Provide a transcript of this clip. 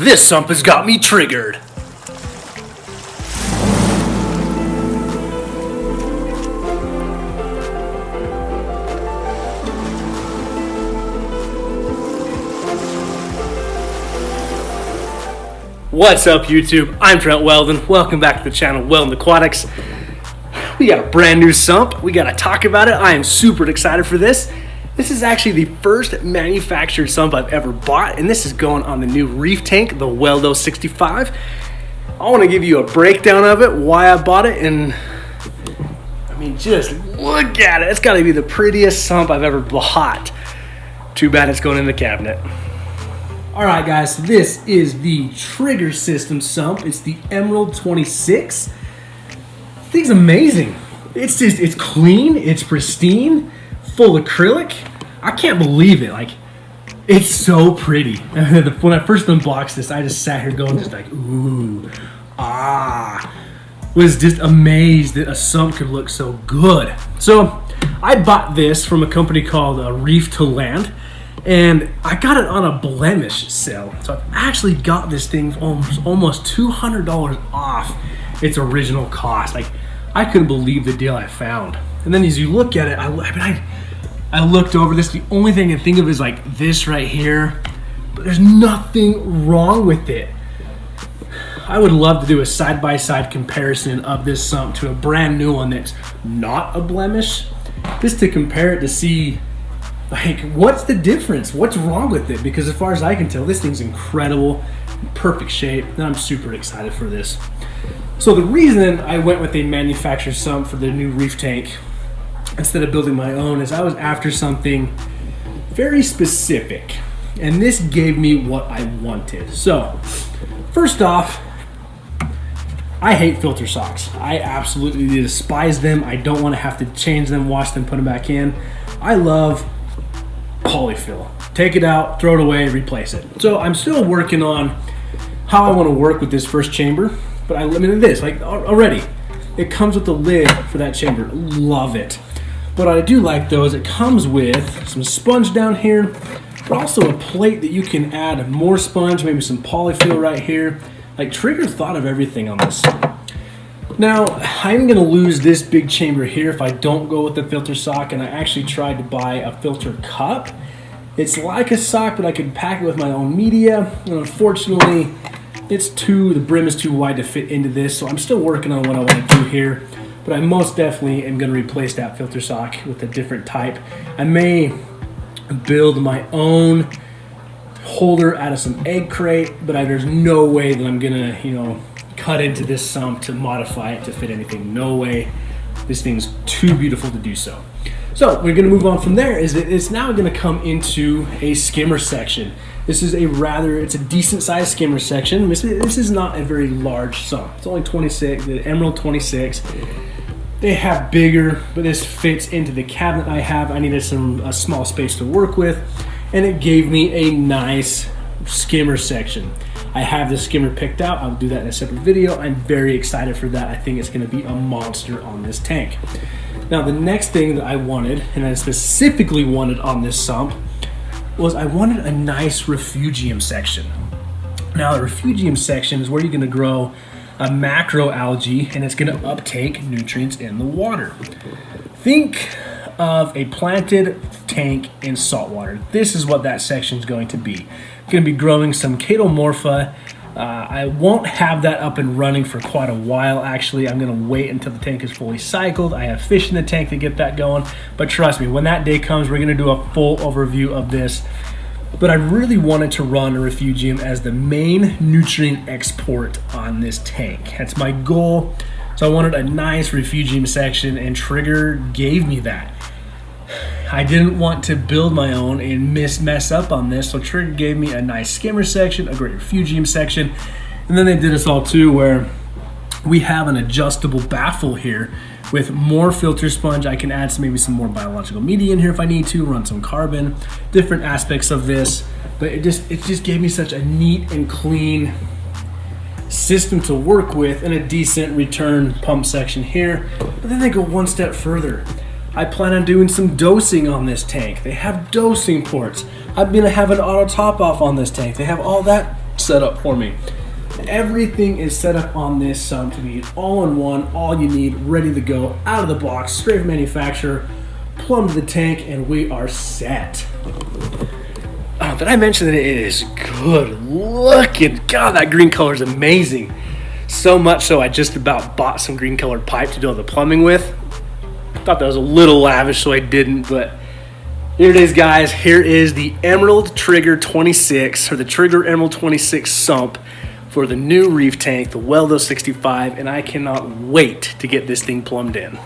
This sump has got me triggered. What's up, YouTube? I'm Trent Wel-Don. Welcome back to the channel Wel-Don Aquatics. We got a brand new sump. We got to talk about it. I am super excited for this. This is actually the first manufactured sump I've ever bought, and this is going on the new reef tank, the Wel-Don 65. I want to give you a breakdown of it, why I bought it, and I mean, just look at it. It's got to be the prettiest sump I've ever bought. Too bad it's going in the cabinet. All right, guys, so this is the trigger system sump. It's the Emerald 26. This thing's amazing. It's clean, it's pristine, full acrylic. I can't believe it. Like, it's so pretty. When I first unboxed this, I just sat here going just like, ooh, was just amazed that a sump could look so good. So I bought this from a company called Reef to Land, and I got it on a blemish sale. So I've actually got this thing almost $200 off its original cost. Like, I couldn't believe the deal I found. And then as you look at it, I looked over this. The only thing I can think of is like this right here, but there's nothing wrong with it. I would love to do a side-by-side comparison of this sump to a brand new one that's not a blemish, just to compare it to see, like, what's the difference? What's wrong with it? Because as far as I can tell, this thing's incredible, perfect shape, and I'm super excited for this. So the reason I went with a manufactured sump for the new reef tank instead of building my own is I was after something very specific, and this gave me what I wanted. So first off, I hate filter socks. I absolutely despise them. I don't want to have to change them, wash them, put them back in. I love polyfill. Take it out, throw it away, replace it. So I'm still working on how I want to work with this first chamber, but I mean this, like, already it comes with the lid for that chamber. Love it. What I do like though is it comes with some sponge down here, but also a plate that you can add more sponge, maybe some polyfill right here. Like, Trigger thought of everything on this. Now, I'm gonna lose this big chamber here if I don't go with the filter sock, and I actually tried to buy a filter cup. It's like a sock, but I could pack it with my own media, and unfortunately, the brim is too wide to fit into this, so I'm still working on what I want to do here. But I most definitely am going to replace that filter sock with a different type. I may build my own holder out of some egg crate, but there's no way that I'm going to, cut into this sump to modify it to fit anything. No way. This thing's too beautiful to do so. So we're going to move on from there. It's now going to come into a skimmer section. This is it's a decent sized skimmer section. This is not a very large sump. It's only 26, the Emerald 26. They have bigger, but this fits into the cabinet I have. I needed a small space to work with, and it gave me a nice skimmer section. I have the skimmer picked out. I'll do that in a separate video. I'm very excited for that. I think it's going to be a monster on this tank. Now, the next thing that I wanted, and I specifically wanted on this sump, was I wanted a nice refugium section. Now, the refugium section is where you're going to grow a macro algae, and it's going to uptake nutrients in the water. Think of a planted tank in salt water. This is what that section is going to be. It's going to be growing some Chaetomorpha. I won't have that up and running for quite a while. Actually, I'm going to wait until the tank is fully cycled. I have fish in the tank to get that going, but trust me, when that day comes, we're going to do a full overview of this. But I really wanted to run a refugium as the main nutrient export on this tank. That's my goal. So I wanted a nice refugium section, and Trigger gave me that. I didn't want to build my own and mess up on this, so Trigger gave me a nice skimmer section, a great refugium section, and then they did us all too, where we have an adjustable baffle here with more filter sponge. I can add maybe some more biological media in here if I need to, run some carbon, different aspects of this, but it just gave me such a neat and clean system to work with, and a decent return pump section here. But then they go one step further. I plan on doing some dosing on this tank. They have dosing ports. I'm gonna have an auto top off on this tank. They have all that set up for me. Everything is set up on this sump to be all-in-one, all you need, ready to go, out of the box, straight from manufacturer, plumb to the tank, and we are set. Did I mention that it is good looking? God, that green color is amazing. So much so I just about bought some green colored pipe to do all the plumbing with. Thought that was a little lavish, so I didn't, but here it is, guys. Here is the Emerald Trigger 26, or the Trigger Emerald 26 sump for the new reef tank, the Wel-Don 65, and I cannot wait to get this thing plumbed in.